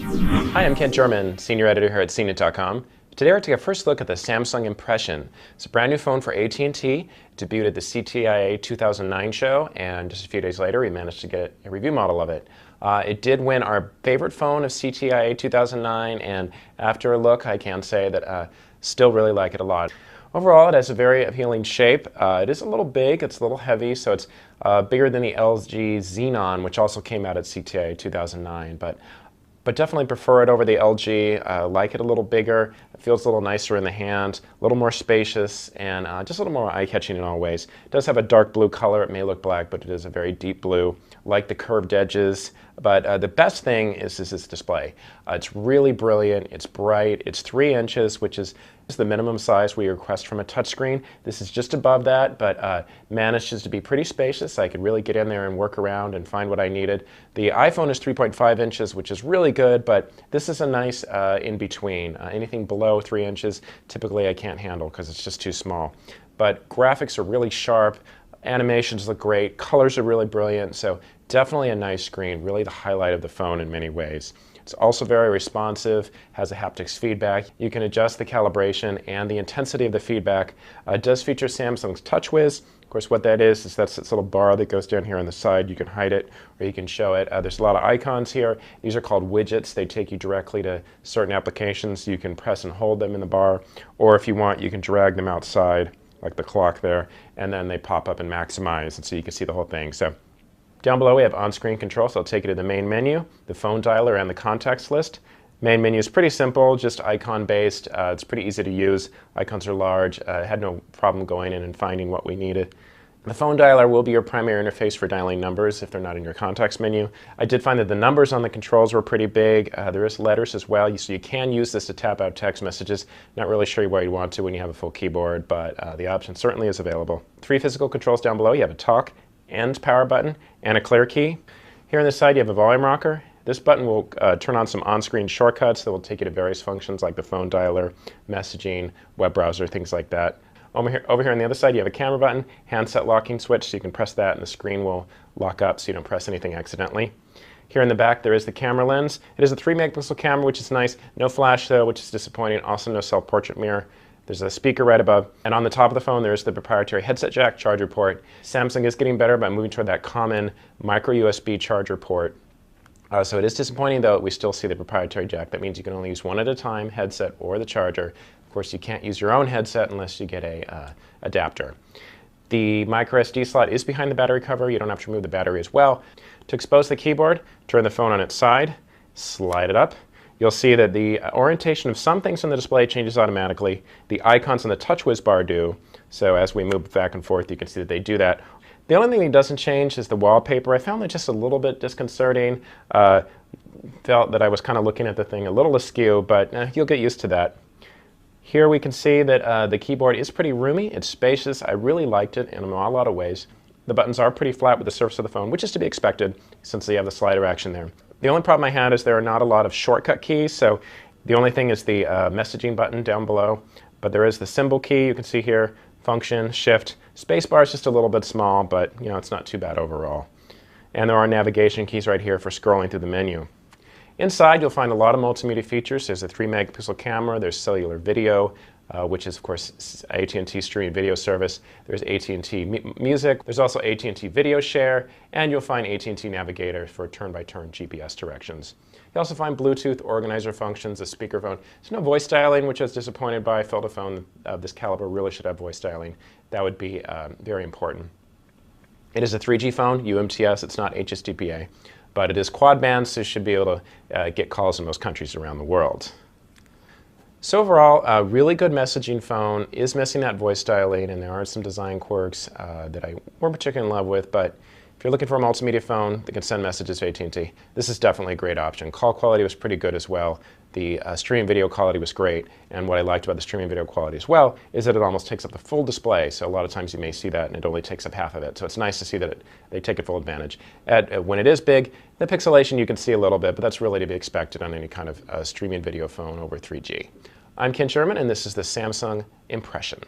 Hi, I'm Kent German, Senior Editor here at CNET.com. Today we're taking a first look at the Samsung Impression. It's a brand new phone for AT&T. Debuted at the CTIA 2009 show, and just a few days later we managed to get a review model of it. It did win our favorite phone of CTIA 2009, and after a look I can say that still really like it a lot. Overall, it has a very appealing shape. It is a little big, it's a little heavy, so it's bigger than the LG Xenon, which also came out at CTIA 2009. But definitely prefer it over the LG. Like it a little bigger. It feels a little nicer in the hand, a little more spacious, and just a little more eye-catching in all ways. It does have a dark blue color. It may look black, but it is a very deep blue. Like the curved edges. But the best thing is its display. It's really brilliant. It's bright. It's 3 inches, which is the minimum size we request from a touchscreen. This is just above that, but manages to be pretty spacious. I could really get in there and work around and find what I needed. The iPhone is 3.5 inches, which is really good, but this is a nice in-between. Anything below 3 inches, typically I can't handle because it's just too small. But graphics are really sharp. Animations look great. Colors are really brilliant. So definitely a nice screen. Really the highlight of the phone in many ways. It's also very responsive, has a haptics feedback. You can adjust the calibration and the intensity of the feedback. It does feature Samsung's TouchWiz. Of course, what that is that's this little bar that goes down here on the side. You can hide it or you can show it. There's a lot of icons here. These are called widgets. They take you directly to certain applications. You can press and hold them in the bar, or if you want, you can drag them outside, like the clock there, and then they pop up and maximize, and so you can see the whole thing. So down below we have on-screen control, so I'll take you to the main menu, the phone dialer, and the contacts list. Main menu is pretty simple, just icon-based. It's pretty easy to use. Icons are large. Had no problem going in and finding what we needed. The phone dialer will be your primary interface for dialing numbers if they're not in your contacts menu. I did find that the numbers on the controls were pretty big. There is letters as well, so you can use this to tap out text messages. Not really sure why you'd want to when you have a full keyboard, but the option certainly is available. 3 physical controls down below. You have a talk and power button and a clear key. Here on this side you have a volume rocker. This button will turn on some on-screen shortcuts that will take you to various functions like the phone dialer, messaging, web browser, things like that. Over here on the other side you have a camera button, handset locking switch, so you can press that and the screen will lock up so you don't press anything accidentally. Here in the back there is the camera lens. It is a 3 megapixel camera, which is nice. No flash though, which is disappointing. Also no self-portrait mirror. There's a speaker right above, and on the top of the phone there's the proprietary headset jack charger port. Samsung is getting better by moving toward that common micro USB charger port. So it is disappointing though, we still see the proprietary jack. That means you can only use one at a time, headset or the charger. Of course you can't use your own headset unless you get a adapter. The micro SD slot is behind the battery cover. You don't have to remove the battery as well. To expose the keyboard, turn the phone on its side, slide it up. You'll see that the orientation of some things on the display changes automatically. The icons on the TouchWiz bar do, so as we move back and forth you can see that they do that. The only thing that doesn't change is the wallpaper. I found it just a little bit disconcerting. Felt that I was kind of looking at the thing a little askew, but you'll get used to that. Here we can see that the keyboard is pretty roomy. It's spacious. I really liked it in a lot of ways. The buttons are pretty flat with the surface of the phone, which is to be expected since they have the slider action there. The only problem I had is there are not a lot of shortcut keys, so the only thing is the messaging button down below, but there is the symbol key you can see here, function, shift. Spacebar is just a little bit small, but it's not too bad overall. And there are navigation keys right here for scrolling through the menu. Inside you'll find a lot of multimedia features. There's a 3 megapixel camera, there's cellular video, which is of course AT&T streaming video service. There's AT&T Music, there's also AT&T Video Share, and you'll find AT&T Navigator for turn-by-turn GPS directions. You also find Bluetooth organizer functions, a speakerphone. There's no voice dialing, which I was disappointed by. I felt a phone of this caliber really should have voice dialing. That would be very important. It is a 3G phone, UMTS, it's not HSDPA, but it is quad band, so you should be able to get calls in most countries around the world. So overall, a really good messaging phone. Is missing that voice dialing, and there are some design quirks that I weren't particularly in love with, but if you're looking for a multimedia phone that can send messages to AT&T, this is definitely a great option. Call quality was pretty good as well. The streaming video quality was great, and what I liked about the streaming video quality as well is that it almost takes up the full display, so a lot of times you may see that and it only takes up half of it, so it's nice to see that they take it full advantage. When it is big, the pixelation you can see a little bit, but that's really to be expected on any kind of streaming video phone over 3G. I'm Kent Sherman, and this is the Samsung Impression.